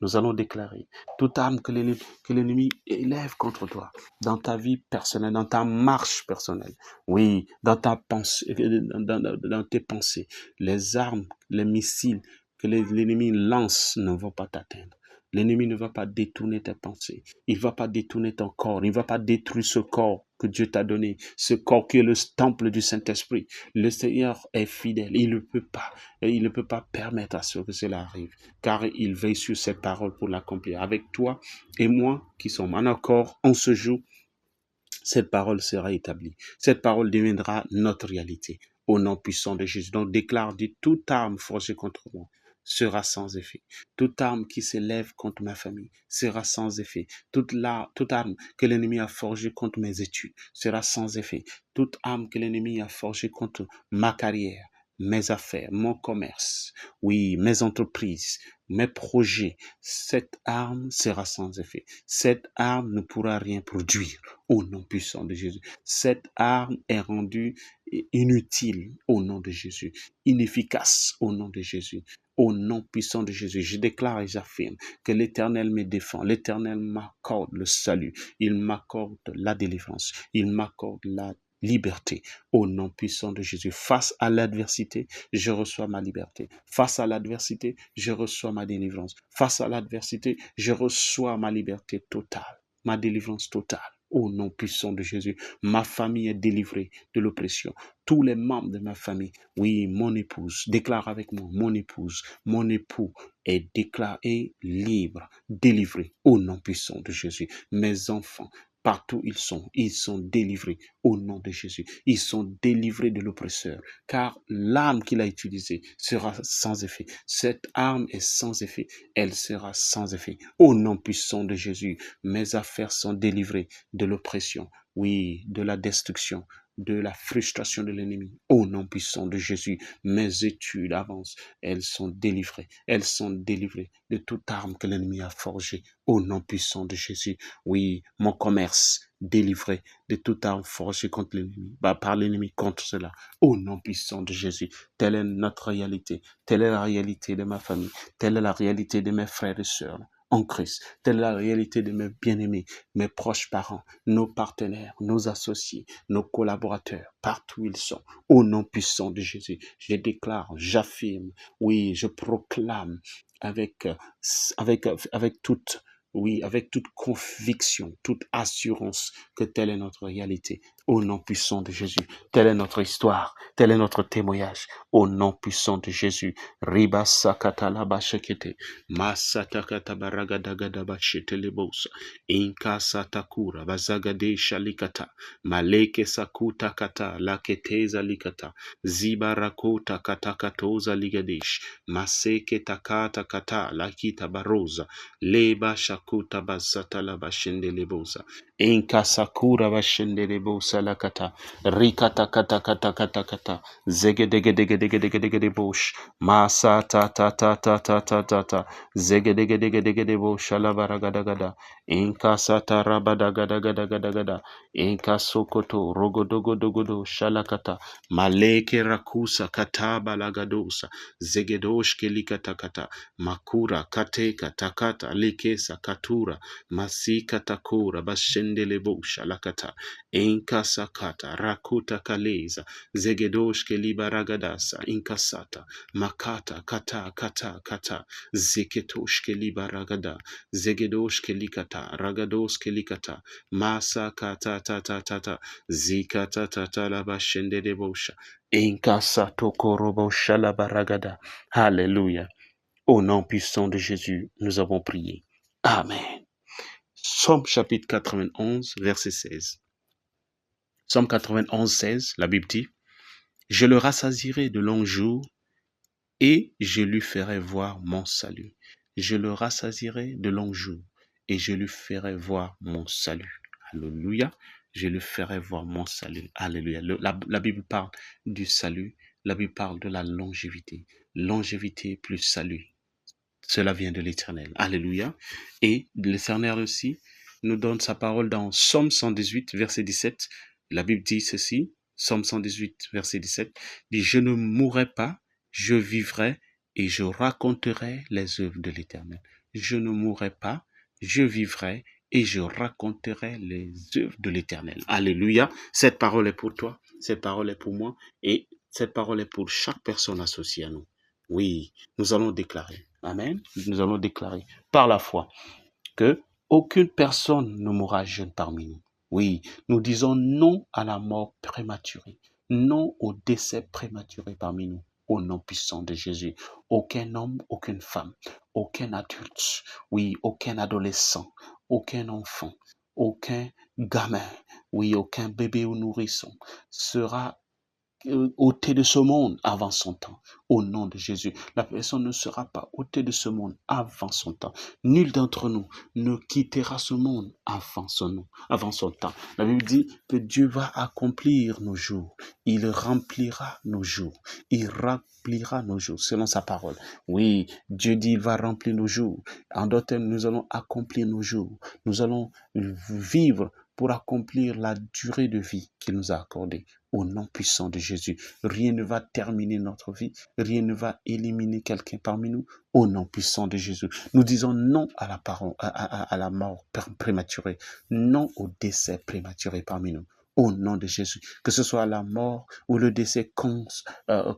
Nous allons déclarer toute arme que l'ennemi élève contre toi dans ta vie personnelle, dans ta marche personnelle, oui, dans ta pensée, dans tes pensées, les armes, les missiles que l'ennemi lance ne vont pas t'atteindre. L'ennemi ne va pas détourner tes pensées. Il ne va pas détourner ton corps. Il ne va pas détruire ce corps que Dieu t'a donné. Ce corps qui est le temple du Saint-Esprit. Le Seigneur est fidèle. Il ne peut pas permettre à ce que cela arrive. Car il veille sur ses paroles pour l'accomplir. Avec toi et moi qui sommes en accord en ce jour, cette parole sera établie. Cette parole deviendra notre réalité. Au nom puissant de Jésus. Donc déclare, dit, toute arme forgée contre moi sera sans effet. Toute arme qui s'élève contre ma famille sera sans effet. Toute arme que l'ennemi a forgée contre mes études sera sans effet. Toute arme que l'ennemi a forgée contre ma carrière, mes affaires, mon commerce, oui, mes entreprises, mes projets, cette arme sera sans effet. Cette arme ne pourra rien produire au nom puissant de Jésus. Cette arme est rendue inutile au nom de Jésus, inefficace au nom de Jésus. Au nom puissant de Jésus, je déclare et j'affirme que l'Éternel me défend. L'Éternel m'accorde le salut. Il m'accorde la délivrance. Il m'accorde la liberté. Au nom puissant de Jésus. Face à l'adversité, je reçois ma liberté. Face à l'adversité, je reçois ma délivrance. Face à l'adversité, je reçois ma liberté totale. Ma délivrance totale. Au nom puissant de Jésus, ma famille est délivrée de l'oppression. Tous les membres de ma famille, oui, mon épouse, déclare avec moi, mon épouse, mon époux est déclaré libre, délivré au nom puissant de Jésus. Mes enfants, partout ils sont délivrés au nom de Jésus. Ils sont délivrés de l'oppresseur, car l'arme qu'il a utilisée sera sans effet. Cette arme est sans effet, elle sera sans effet. Au nom puissant de Jésus, mes affaires sont délivrées de l'oppression, oui, de la destruction, de la frustration de l'ennemi. Au nom puissant de Jésus, mes études avancent. Elles sont délivrées de toute arme que l'ennemi a forgée. Au nom puissant de Jésus, oui, mon commerce délivré de toute arme forgée contre l'ennemi, par l'ennemi contre cela. Au nom puissant de Jésus, telle est notre réalité. Telle est la réalité de ma famille. Telle est la réalité de mes frères et sœurs en Christ. Telle est la réalité de mes bien-aimés, mes proches parents, nos partenaires, nos associés, nos collaborateurs, partout où ils sont. Au nom puissant de Jésus, je déclare, j'affirme, oui, je proclame avec toute, oui, avec toute conviction, toute assurance que telle est notre réalité. Au nom puissant de Jésus, telle est notre histoire, tel est notre témoignage. Au nom puissant de Jésus, Riba Sakata Labashekete, Masatakata Baragadagada Bashete Lebosa, Inka Satakura, Bazagade Shalikata, Maleke Sakuta Kata, Laketeza Likata, Zibarakota Katakatoza Ligadesh, Maseke Takata Kata, Lakita Barosa, Leba Shakuta Bazata Labashende Lebosa, Inka Sakura Bashende Lebosa Lakata, Rikata Kata Kata Kata Kata, Zegedegedegedegedegede Bosh, Masa ta ta ta ta ta ta ta ta, Zegedegedegedegede Bosh, Alabaragadagada, Inka Sata Rabadagadagada, Inka Sokoto, Rogodogodogodo, Shalakata, Maleke Rakusa, Kataba Lagadosa, Zegedosh Kelikatakata, Makura, Kateka, Takata, Likesa, Katura, Masika Takura, Bashendele Bosh, Alakata, Inka Sakata, Rakuta Kaleza, Zegedosh Kelibaragadasa, Inkasata, Makata, Kata, Kata, Kata, Zeketosh Kelibaragada, Zegedosh Kelikata, Ragados Kelikata, Masa Kata, Tata, Tata, Zikata, Tata, Labashende de Bosha, Inkasato Korobo Shalabaragada. Alléluia. Au nom puissant de Jésus, nous avons prié. Amen. Somme chapitre 91, verset 16. Psaume 91, 16, la Bible dit, « Je le rassasierai de longs jours et je lui ferai voir mon salut. » Je le rassasierai de longs jours et je lui ferai voir mon salut. Alléluia. Je lui ferai voir mon salut. Alléluia. La Bible parle du salut. La Bible parle de la longévité. Longévité plus salut. Cela vient de l'Éternel. Alléluia. Et l'Éternel aussi nous donne sa parole dans Psaume 118, verset 17. La Bible dit ceci, Psaume 118, verset 17, dit « Je ne mourrai pas, je vivrai et je raconterai les œuvres de l'Éternel. » Je ne mourrai pas, je vivrai et je raconterai les œuvres de l'Éternel. Alléluia. Cette parole est pour toi, cette parole est pour moi et cette parole est pour chaque personne associée à nous. Oui, nous allons déclarer. Amen. Nous allons déclarer par la foi que aucune personne ne mourra jeune parmi nous. Oui, nous disons non à la mort prématurée, non au décès prématuré parmi nous, au nom puissant de Jésus. Aucun homme, aucune femme, aucun adulte, oui, aucun adolescent, aucun enfant, aucun gamin, oui, aucun bébé ou nourrisson sera ôté de ce monde avant son temps. Au nom de Jésus, la personne ne sera pas ôtée de ce monde avant son temps. Nul d'entre nous ne quittera ce monde avant son temps. La Bible dit que Dieu va accomplir nos jours. Il remplira nos jours. Il remplira nos jours selon sa parole. Oui, Dieu dit il va remplir nos jours. En d'autres termes, nous allons accomplir nos jours. Nous allons vivre pour accomplir la durée de vie qu'il nous a accordée. Au nom puissant de Jésus, rien ne va terminer notre vie, rien ne va éliminer quelqu'un parmi nous. Au nom puissant de Jésus, nous disons non à la mort prématurée, non au décès prématuré parmi nous. Au nom de Jésus, que ce soit la mort ou le décès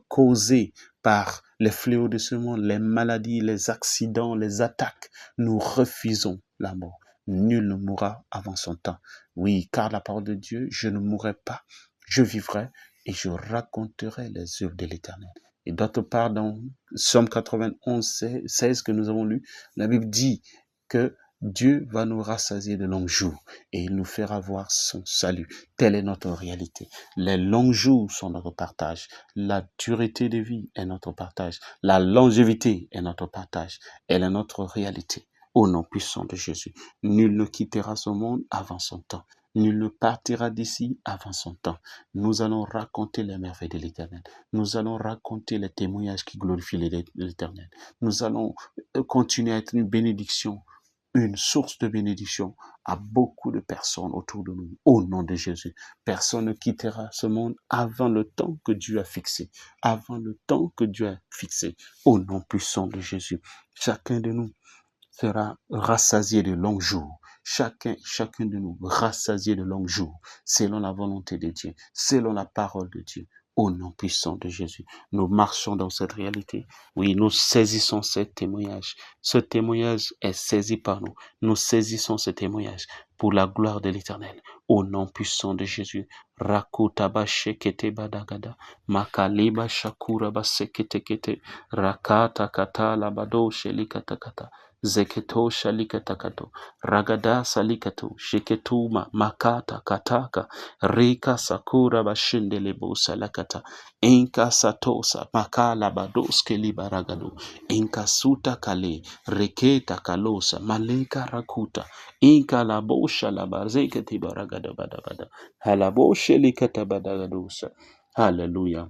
causé par les fléaux de ce monde, les maladies, les accidents, les attaques, nous refusons la mort. Nul ne mourra avant son temps. Oui, car la parole de Dieu, je ne mourrai pas, je vivrai et je raconterai les œuvres de l'Éternel. Et d'autre part, dans Psaume 91, 16 que nous avons lu, la Bible dit que Dieu va nous rassasier de longs jours et il nous fera voir son salut. Telle est notre réalité. Les longs jours sont notre partage. La dureté de vie est notre partage. La longévité est notre partage. Elle est notre réalité. Au nom puissant de Jésus, nul ne quittera ce monde avant son temps. Nul ne partira d'ici avant son temps. Nous allons raconter les merveilles de l'Éternel. Nous allons raconter les témoignages qui glorifient l'Éternel. Nous allons continuer à être une bénédiction, une source de bénédiction à beaucoup de personnes autour de nous. Au nom de Jésus, personne ne quittera ce monde avant le temps que Dieu a fixé. Avant le temps que Dieu a fixé. Au nom puissant de Jésus, chacun de nous sera rassasié de longs jours. Chacun de nous rassasié de longs jours, selon la volonté de Dieu, selon la parole de Dieu. Au nom puissant de Jésus, nous marchons dans cette réalité. Oui, nous saisissons ce témoignage. Ce témoignage est saisi par nous. Nous saisissons ce témoignage pour la gloire de l'Éternel. Au nom puissant de Jésus. Rakutaba shekete badagada. Makaliba shakura basekete kete. Rakata kata labado shelikata kata. Zeketo shalikatakato, ragada salikato, sheketuma, makata kataka, rika sakura bashindelebo salakata, enka satosa, makala badoske libaragado, enka suta kale, reketa kalosa, maleka rakuta, enka labosha labazeketi baragada badabada, halaboshe likata badagadosa. Alléluia.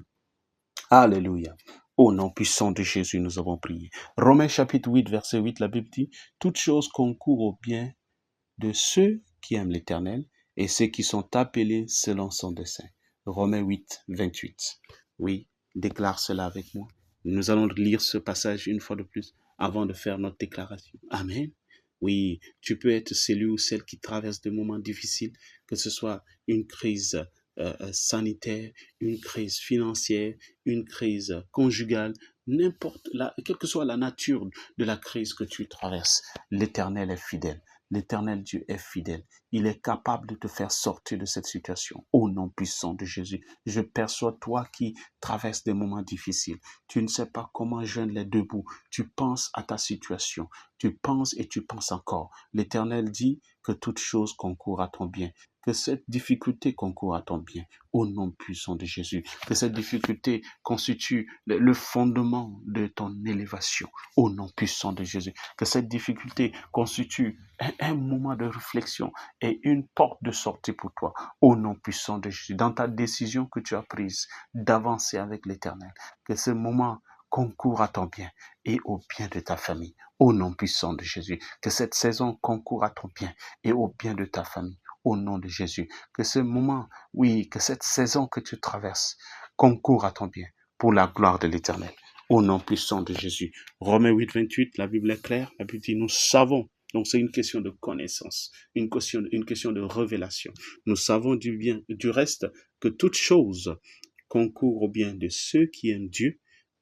Alléluia. Au nom puissant de Jésus, nous avons prié. Romains chapitre 8, verset 8, la Bible dit, « Toutes choses concourent au bien de ceux qui aiment l'Éternel et ceux qui sont appelés selon son dessein. » Romains 8, 28. Oui, déclare cela avec moi. Nous allons lire ce passage une fois de plus avant de faire notre déclaration. Amen. Oui, tu peux être celui ou celle qui traverse des moments difficiles, que ce soit une crise sanitaire, une crise financière, une crise conjugale, quelle que soit la nature de la crise que tu traverses, l'Éternel est fidèle. L'Éternel Dieu est fidèle. Il est capable de te faire sortir de cette situation. Au nom puissant de Jésus, je perçois toi qui traverses des moments difficiles. Tu ne sais pas comment joindre les deux bouts. Tu penses à ta situation. Tu penses et tu penses encore. L'Éternel dit que toute chose concourt à ton bien. que cette difficulté concourt à ton bien, au nom puissant de Jésus. Que cette difficulté constitue le fondement de ton élévation, au nom puissant de Jésus. Que cette difficulté constitue un moment de réflexion et une porte de sortie pour toi, au nom puissant de Jésus. Dans ta décision que tu as prise d'avancer avec l'Éternel, que ce moment concourt à ton bien et au bien de ta famille, au nom puissant de Jésus. Que cette saison concourt à ton bien et au bien de ta famille, au nom de Jésus. Que ce moment, oui, que cette saison que tu traverses concourt à ton bien pour la gloire de l'Éternel, au nom puissant de Jésus. Romains 8, 28, la Bible est claire. La Bible dit, nous savons. Donc c'est une question de connaissance, une question de révélation. Nous savons du reste que toute chose concourt au bien de ceux qui aiment Dieu,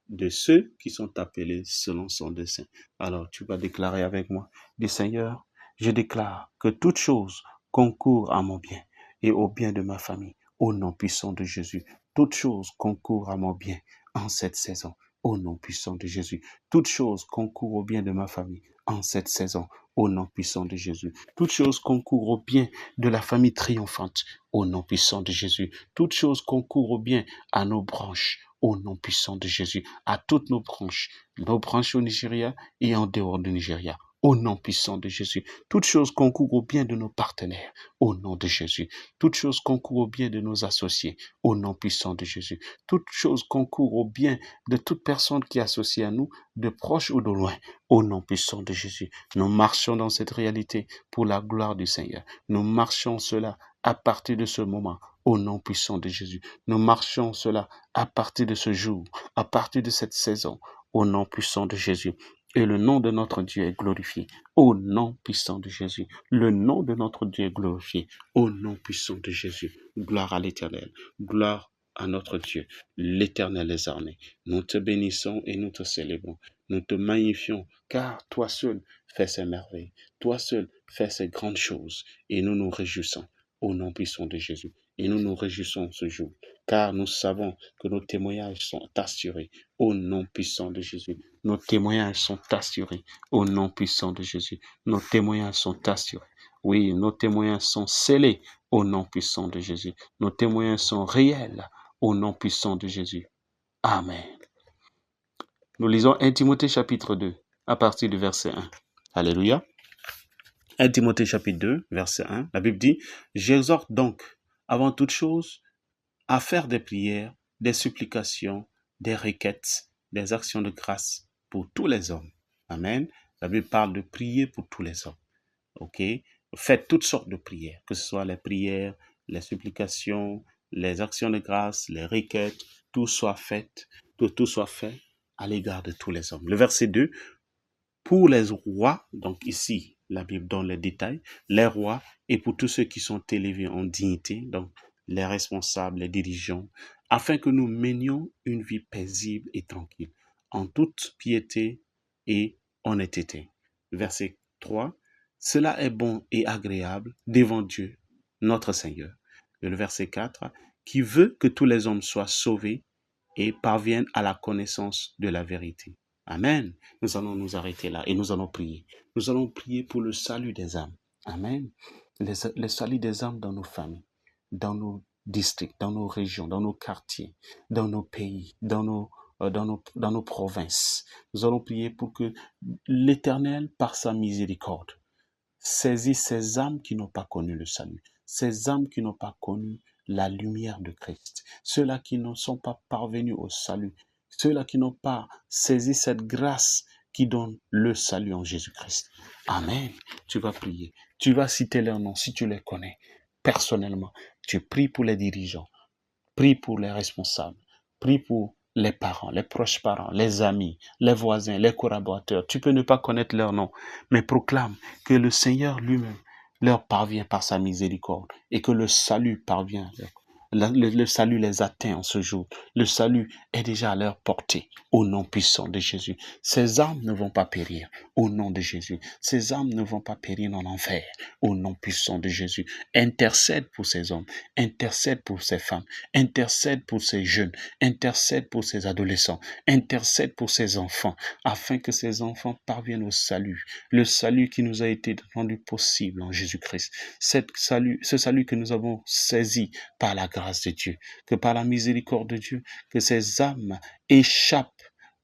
de ceux qui sont appelés selon son dessein. Alors tu vas déclarer avec moi, dis Seigneur, je déclare que toute chose concourt à mon bien et au bien de ma famille, au nom puissant de Jésus. Toute chose concourt à mon bien en cette saison, au nom puissant de Jésus. Toute chose concourt au bien de ma famille en cette saison, au nom puissant de Jésus. Toute chose concourt au bien de la famille triomphante, au nom puissant de Jésus. Toute chose concourt au bien à nos branches, au nom puissant de Jésus, à toutes nos branches au Nigeria et en dehors du Nigeria, au nom puissant de Jésus. Toute chose concourt au bien de nos partenaires, au nom de Jésus. Toute chose concourt au bien de nos associés, au nom puissant de Jésus. Toute chose concourt au bien de toute personne qui est associée à nous, de proche ou de loin, au nom puissant de Jésus. Nous marchons dans cette réalité pour la gloire du Seigneur. Nous marchons cela à partir de ce moment, au nom puissant de Jésus. Nous marchons cela à partir de ce jour, à partir de cette saison, au nom puissant de Jésus. Et le nom de notre Dieu est glorifié, au nom puissant de Jésus. Le nom de notre Dieu est glorifié, au nom puissant de Jésus. Gloire à l'Éternel, gloire à notre Dieu, l'Éternel des armées. Nous te bénissons et nous te célébrons. Nous te magnifions, car toi seul fais ces merveilles. Toi seul fais ces grandes choses. Et nous nous réjouissons au nom puissant de Jésus. Et nous nous réjouissons ce jour, car nous savons que nos témoignages sont assurés au nom puissant de Jésus. Nos témoignages sont assurés au nom puissant de Jésus. Nos témoignages sont assurés. Oui, nos témoignages sont scellés au nom puissant de Jésus. Nos témoignages sont réels au nom puissant de Jésus. Amen. Nous lisons 1 Timothée chapitre 2 à partir du verset 1. Alléluia. 1 Timothée chapitre 2, verset 1. La Bible dit, « J'exhorte donc, avant toute chose, à faire des prières, des supplications, des requêtes, des actions de grâce pour tous les hommes. » Amen. La Bible parle de prier pour tous les hommes. Ok? Faites toutes sortes de prières, que ce soit les prières, les supplications, les actions de grâce, les requêtes, tout soit fait, que tout soit fait à l'égard de tous les hommes. Le verset 2, pour les rois, donc ici, la Bible donne les détails, les rois et pour tous ceux qui sont élevés en dignité, donc les responsables, les dirigeants, afin que nous menions une vie paisible et tranquille, en toute piété et honnêteté. Verset 3, cela est bon et agréable devant Dieu, notre Seigneur. Et le verset 4, qui veut que tous les hommes soient sauvés et parviennent à la connaissance de la vérité. Amen. Nous allons nous arrêter là et nous allons prier. Nous allons prier pour le salut des âmes. Amen. Le salut des âmes dans nos familles, dans nos districts, dans nos régions, dans nos quartiers, dans nos pays, dans nos provinces. Nous allons prier pour que l'Éternel, par sa miséricorde, saisisse ces âmes qui n'ont pas connu le salut, ces âmes qui n'ont pas connu la lumière de Christ, ceux-là qui ne sont pas parvenus au salut, ceux-là qui n'ont pas saisi cette grâce qui donne le salut en Jésus-Christ. Amen. Tu vas prier. Tu vas citer leurs noms si tu les connais. Personnellement, tu pries pour les dirigeants, prie pour les responsables, prie pour les parents, les proches parents, les amis, les voisins, les collaborateurs. Tu peux ne pas connaître leurs noms, mais proclame que le Seigneur lui-même leur parvient par sa miséricorde et que le salut parvient Le salut les atteint en ce jour. Le salut est déjà à leur portée au nom puissant de Jésus. Ces âmes ne vont pas périr au nom de Jésus. Ces âmes ne vont pas périr en enfer au nom puissant de Jésus. Intercède pour ces hommes, intercède pour ces femmes, intercède pour ces jeunes, intercède pour ces adolescents, intercède pour ces enfants, afin que ces enfants parviennent au salut, le salut qui nous a été rendu possible en Jésus-Christ. Ce salut que nous avons saisi par la grâce de Dieu, que par la miséricorde de Dieu, que ces âmes échappent,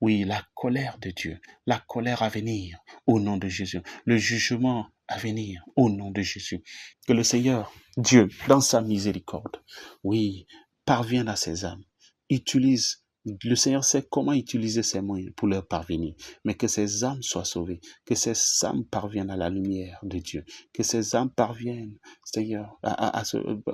oui, la colère de Dieu, la colère à venir au nom de Jésus, le jugement à venir au nom de Jésus. Que le Seigneur, Dieu, dans sa miséricorde, oui, parvienne à ces âmes, utilise. Le Seigneur sait comment utiliser ses moyens pour leur parvenir, mais que ces âmes soient sauvées, que ces âmes parviennent à la lumière de Dieu, que ces âmes parviennent, Seigneur,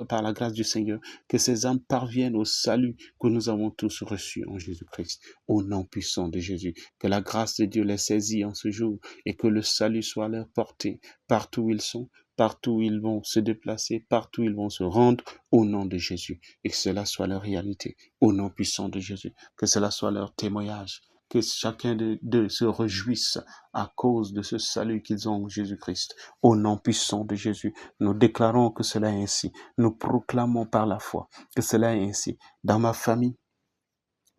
par la grâce du Seigneur, que ces âmes parviennent au salut que nous avons tous reçu en Jésus-Christ, au nom puissant de Jésus. Que la grâce de Dieu les saisit en ce jour et que le salut soit à leur portée partout où ils sont, partout où ils vont se déplacer, partout où ils vont se rendre, au nom de Jésus, et que cela soit leur réalité, au nom puissant de Jésus, que cela soit leur témoignage, que chacun d'eux se réjouisse à cause de ce salut qu'ils ont en Jésus-Christ, au nom puissant de Jésus. Nous déclarons que cela est ainsi, nous proclamons par la foi que cela est ainsi, dans ma famille,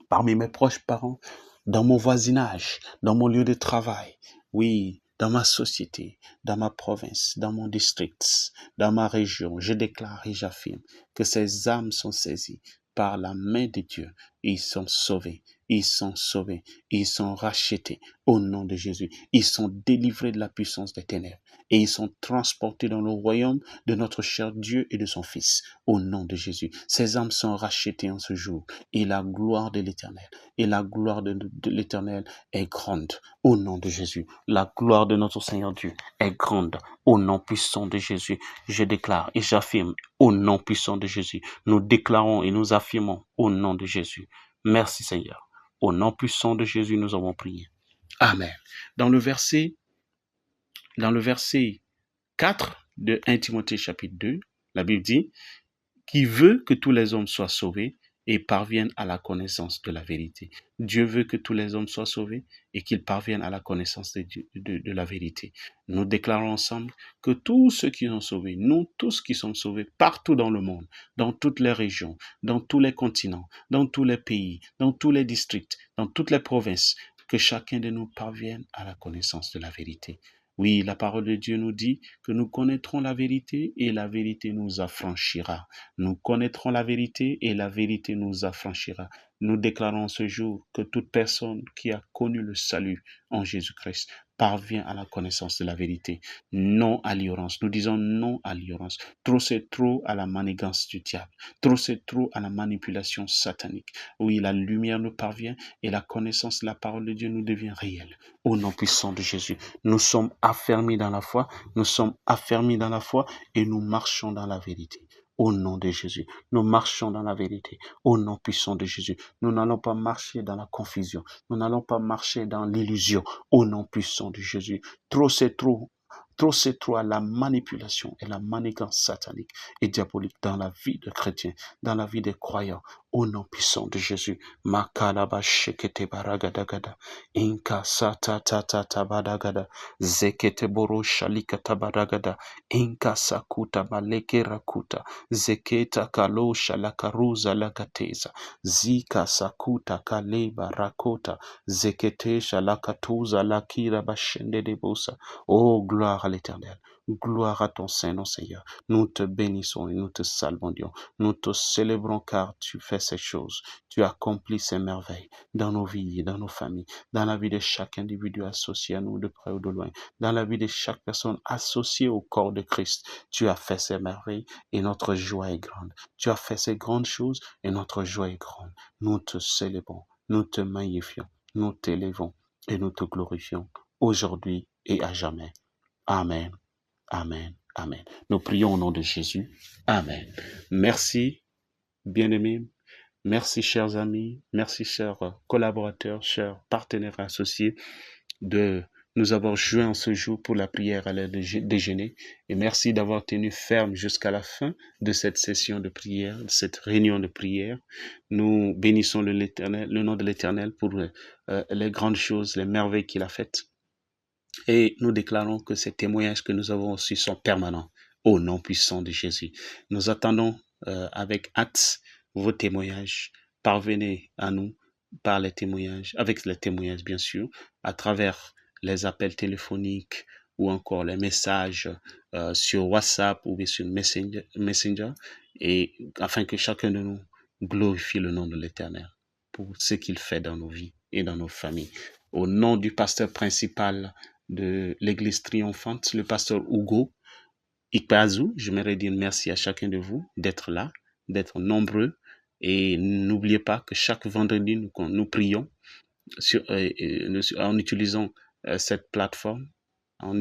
parmi mes proches parents, dans mon voisinage, dans mon lieu de travail, oui, dans ma société, dans ma province, dans mon district, dans ma région, je déclare et j'affirme que ces âmes sont saisies par la main de Dieu. Ils sont sauvés, ils sont sauvés, ils sont rachetés au nom de Jésus. Ils sont délivrés de la puissance des ténèbres et ils sont transportés dans le royaume de notre cher Dieu et de son Fils au nom de Jésus. Ces âmes sont rachetées en ce jour et la gloire de l'Éternel, et la gloire de l'Éternel est grande au nom de Jésus. La gloire de notre Seigneur Dieu est grande au nom puissant de Jésus. Je déclare et j'affirme au nom puissant de Jésus. Nous déclarons et nous affirmons au nom de Jésus. Merci Seigneur. Au nom puissant de Jésus, nous avons prié. Amen. Dans le verset 4 de 1 Timothée chapitre 2, la Bible dit, qui veut que tous les hommes soient sauvés et parviennent à la connaissance de la vérité. Dieu veut que tous les hommes soient sauvés et qu'ils parviennent à la connaissance de la vérité. Nous déclarons ensemble que tous ceux qui sont sauvés, nous tous qui sommes sauvés partout dans le monde, dans toutes les régions, dans tous les continents, dans tous les pays, dans tous les districts, dans toutes les provinces, que chacun de nous parvienne à la connaissance de la vérité. Oui, la parole de Dieu nous dit que nous connaîtrons la vérité et la vérité nous affranchira. Nous connaîtrons la vérité et la vérité nous affranchira. Nous déclarons ce jour que toute personne qui a connu le salut en Jésus-Christ parvient à la connaissance de la vérité. Non à l'ignorance. Nous disons non à l'ignorance. Trop c'est trop à la manigance du diable. Trop c'est trop à la manipulation satanique. Oui, la lumière nous parvient et la connaissance de la parole de Dieu nous devient réelle. Au nom puissant de Jésus, nous sommes affermis dans la foi, nous sommes affermis dans la foi et nous marchons dans la vérité. Au nom de Jésus, nous marchons dans la vérité. Au nom puissant de Jésus, nous n'allons pas marcher dans la confusion. Nous n'allons pas marcher dans l'illusion. Au nom puissant de Jésus, trop c'est trop. Trop c'est trop à la manipulation et la manigance satanique et diabolique dans la vie de chrétiens, dans la vie des croyants. Au nom puissant de Jésus, Makalaba shekete baragadagada, Inka sata tata tabadagada, Zekete boro shalikata baragada, Inka sakuta maleke rakuta, Zeketa kalo shalakaruza lakateza, Zika sakuta kaleba rakota, Zekete shalakatuza lakira bashende de bosa. Oh, gloire à l'Éternel. Gloire à ton Saint-Nom, Seigneur. Nous te bénissons et nous te saluons, Dieu. Nous te célébrons car tu fais ces choses. Tu accomplis ces merveilles dans nos vies et dans nos familles, dans la vie de chaque individu associé à nous de près ou de loin, dans la vie de chaque personne associée au corps de Christ. Tu as fait ces merveilles et notre joie est grande. Tu as fait ces grandes choses et notre joie est grande. Nous te célébrons, nous te magnifions, nous t'élevons et nous te glorifions aujourd'hui et à jamais. Amen, amen, amen. Nous prions au nom de Jésus. Amen. Merci, bien-aimés. Merci, chers amis. Merci, chers collaborateurs, chers partenaires associés de nous avoir joints en ce jour pour la prière à l'heure de déjeuner. Et merci d'avoir tenu ferme jusqu'à la fin de cette session de prière, de cette réunion de prière. Nous bénissons le nom de l'Éternel pour les grandes choses, les merveilles qu'il a faites. Et nous déclarons que ces témoignages que nous avons reçus sont permanents au nom puissant de Jésus. Nous attendons avec hâte vos témoignages. Parvenez à nous par les témoignages, avec les témoignages bien sûr, à travers les appels téléphoniques ou encore les messages sur WhatsApp ou bien sur Messenger, et afin que chacun de nous glorifie le nom de l'Éternel pour ce qu'il fait dans nos vies et dans nos familles. Au nom du pasteur principal de l'Église triomphante, le pasteur Hugo Ikpeazu, j'aimerais dire merci à chacun de vous d'être là, d'être nombreux. Et n'oubliez pas que chaque vendredi, nous prions en utilisant cette plateforme, en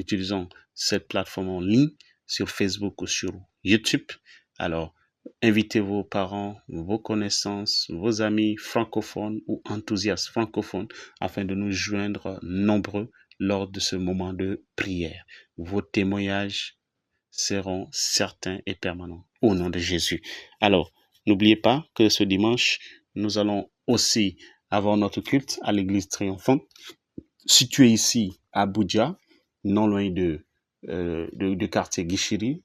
ligne sur Facebook ou sur YouTube. Alors, invitez vos parents, vos connaissances, vos amis francophones ou enthousiastes francophones afin de nous joindre nombreux lors de ce moment de prière. Vos témoignages seront certains et permanents au nom de Jésus. Alors, n'oubliez pas que ce dimanche, nous allons aussi avoir notre culte à l'église triomphante, située ici à Abuja, non loin de quartier Gishiri,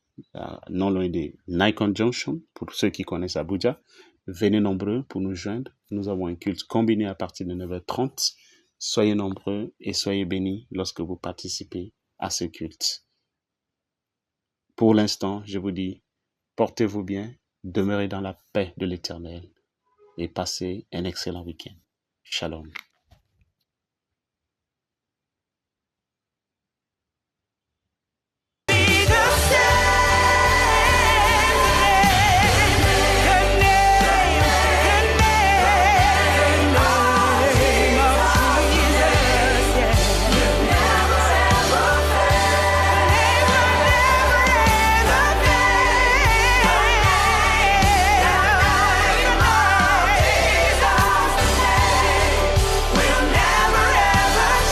non loin de Nikon Junction, pour ceux qui connaissent Abuja. Venez nombreux pour nous joindre. Nous avons un culte combiné à partir de 9h30. Soyez nombreux et soyez bénis lorsque vous participez à ce culte. Pour l'instant, je vous dis, portez-vous bien, demeurez dans la paix de l'Éternel et passez un excellent week-end. Shalom.